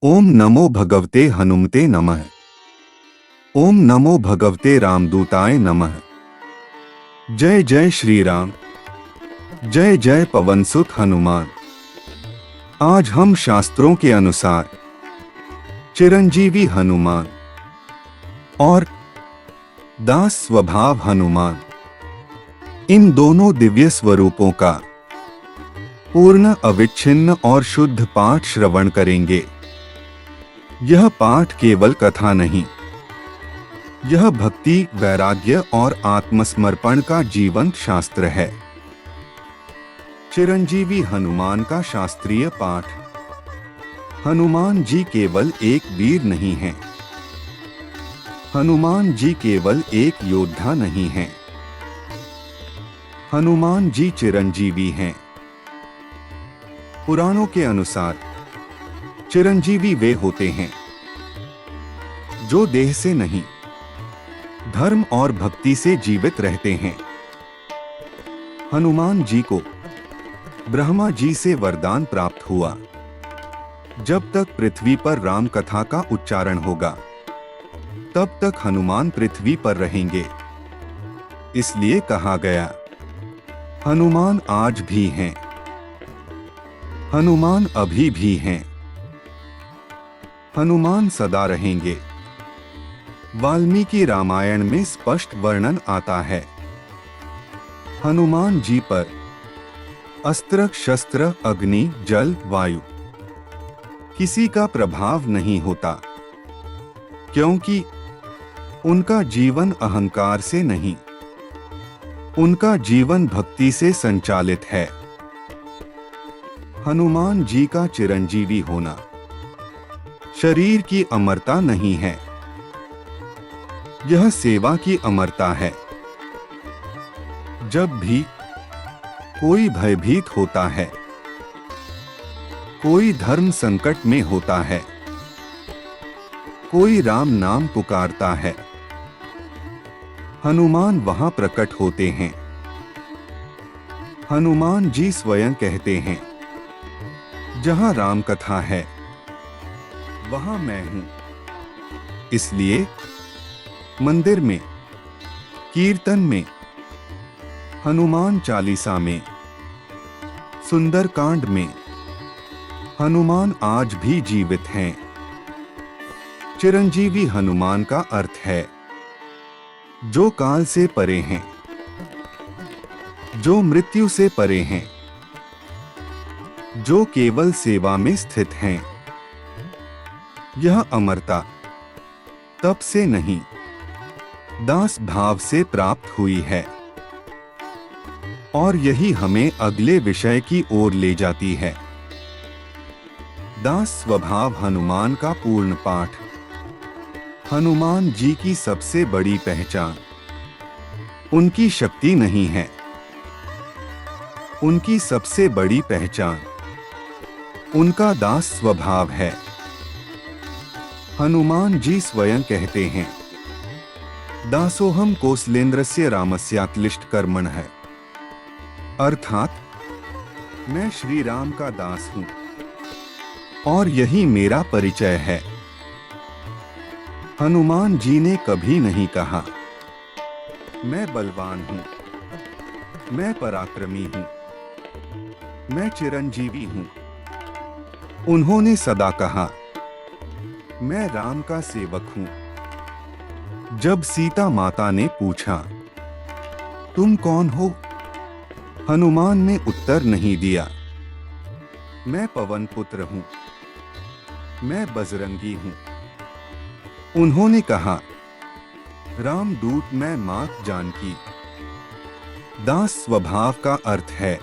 ओम नमो भगवते हनुमते नमः। ओम नमो भगवते रामदूताय नमः। जय जय श्री राम। जय जय पवनसुत हनुमान। आज हम शास्त्रों के अनुसार चिरंजीवी हनुमान और दास स्वभाव हनुमान, इन दोनों दिव्य स्वरूपों का पूर्ण अविच्छिन्न और शुद्ध पाठ श्रवण करेंगे। यह पाठ केवल कथा नहीं, यह भक्ति, वैराग्य और आत्मसमर्पण का जीवंत शास्त्र है। चिरंजीवी हनुमान का शास्त्रीय पाठ। हनुमान जी केवल एक वीर नहीं हैं। हनुमान जी केवल एक योद्धा नहीं हैं। हनुमान जी चिरंजीवी हैं। पुराणों के अनुसार चिरंजीवी वे होते हैं जो देह से नहीं, धर्म और भक्ति से जीवित रहते हैं। हनुमान जी को ब्रह्मा जी से वरदान प्राप्त हुआ, जब तक पृथ्वी पर राम कथा का उच्चारण होगा तब तक हनुमान पृथ्वी पर रहेंगे। इसलिए कहा गया, हनुमान आज भी हैं, हनुमान अभी भी हैं, हनुमान सदा रहेंगे। वाल्मीकि रामायण में स्पष्ट वर्णन आता है। हनुमान जी पर अस्त्र, शस्त्र, अग्नि, जल, वायु किसी का प्रभाव नहीं होता, क्योंकि उनका जीवन अहंकार से नहीं, उनका जीवन भक्ति से संचालित है। हनुमान जी का चिरंजीवी होना शरीर की अमरता नहीं है, यह सेवा की अमरता है। जब भी कोई भयभीत होता है, कोई धर्म संकट में होता है, कोई राम नाम पुकारता है, हनुमान वहां प्रकट होते हैं। हनुमान जी स्वयं कहते हैं, जहां राम कथा है वहां मैं हूं। इसलिए मंदिर में, कीर्तन में, हनुमान चालीसा में, सुंदरकांड में हनुमान आज भी जीवित हैं। चिरंजीवी हनुमान का अर्थ है जो काल से परे हैं, जो मृत्यु से परे हैं, जो केवल सेवा में स्थित हैं। यह अमरता तप से नहीं, दास भाव से प्राप्त हुई है, और यही हमें अगले विषय की ओर ले जाती है। दास स्वभाव हनुमान का पूर्ण पाठ। हनुमान जी की सबसे बड़ी पहचान उनकी शक्ति नहीं है, उनकी सबसे बड़ी पहचान उनका दास स्वभाव है। हनुमान जी स्वयं कहते हैं, दासोहम कौसलेन्द्रस्य रामस्याक्लिष्ट कर्मणः, अर्थात मैं श्री राम का दास हूं और यही मेरा परिचय है। हनुमान जी ने कभी नहीं कहा, मैं बलवान हूं, मैं पराक्रमी हूं, मैं चिरंजीवी हूं। उन्होंने सदा कहा, मैं राम का सेवक हूं। जब सीता माता ने पूछा, तुम कौन हो? हनुमान ने उत्तर नहीं दिया, मैं पवन पुत्र हूं, मैं बजरंगी हूं। उन्होंने कहा, रामदूत मैं मात जानकी। दास स्वभाव का अर्थ है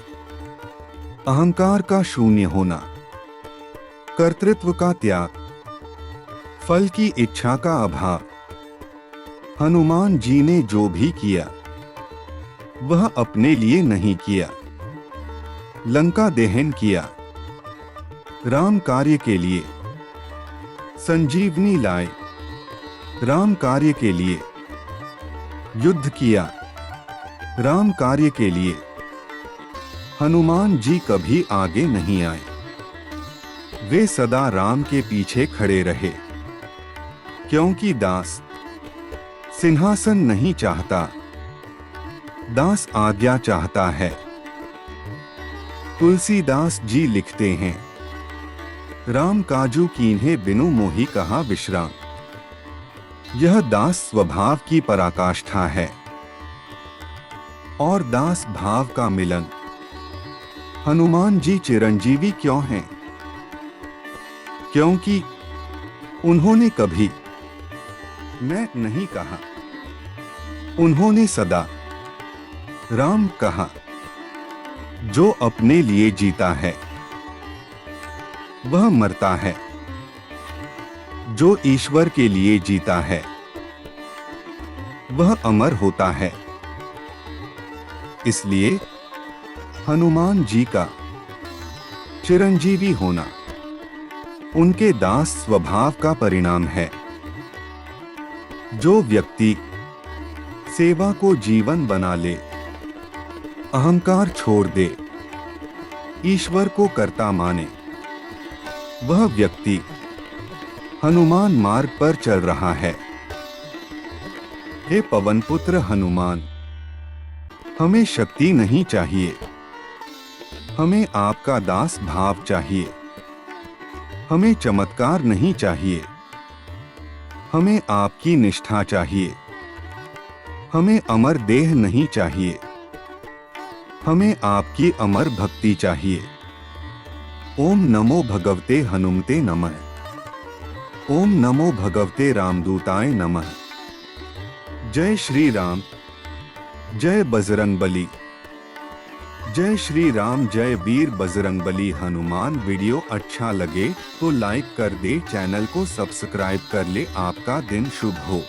अहंकार का शून्य होना, कर्तृत्व का त्याग, फल की इच्छा का अभाव। हनुमान जी ने जो भी किया वह अपने लिए नहीं किया। लंका दहन किया, राम कार्य के लिए। संजीवनी लाए, राम कार्य के लिए। युद्ध किया, राम कार्य के लिए। हनुमान जी कभी आगे नहीं आए। वे सदा राम के पीछे खड़े रहे, क्योंकि दास सिंहासन नहीं चाहता, दास आज्ञा चाहता है। तुलसीदास जी लिखते हैं, राम काजू कीन्हे बिनु मोहि कहा विश्राम। यह दास स्वभाव की पराकाष्ठा है और दास भाव का मिलन। हनुमान जी चिरंजीवी क्यों हैं? क्योंकि उन्होंने कभी मैं नहीं कहा, उन्होंने सदा राम कहा। जो अपने लिए जीता है वह मरता है, जो ईश्वर के लिए जीता है वह अमर होता है। इसलिए हनुमान जी का चिरंजीवी होना उनके दास स्वभाव का परिणाम है। जो व्यक्ति सेवा को जीवन बना ले, अहंकार छोड़ दे, ईश्वर को कर्ता माने, वह व्यक्ति हनुमान मार्ग पर चल रहा है। हे पवनपुत्र हनुमान, हमें शक्ति नहीं चाहिए, हमें आपका दास भाव चाहिए। हमें चमत्कार नहीं चाहिए, हमें आपकी निष्ठा चाहिए। हमें अमर देह नहीं चाहिए, हमें आपकी अमर भक्ति चाहिए। ओम नमो भगवते हनुमते नमः। ओम नमो भगवते रामदूताय नमः। जय श्री राम, जय बजरंगबली। जय श्री राम, जय वीर बजरंगबली हनुमान। वीडियो अच्छा लगे तो लाइक कर दे, चैनल को सब्सक्राइब कर ले। आपका दिन शुभ हो।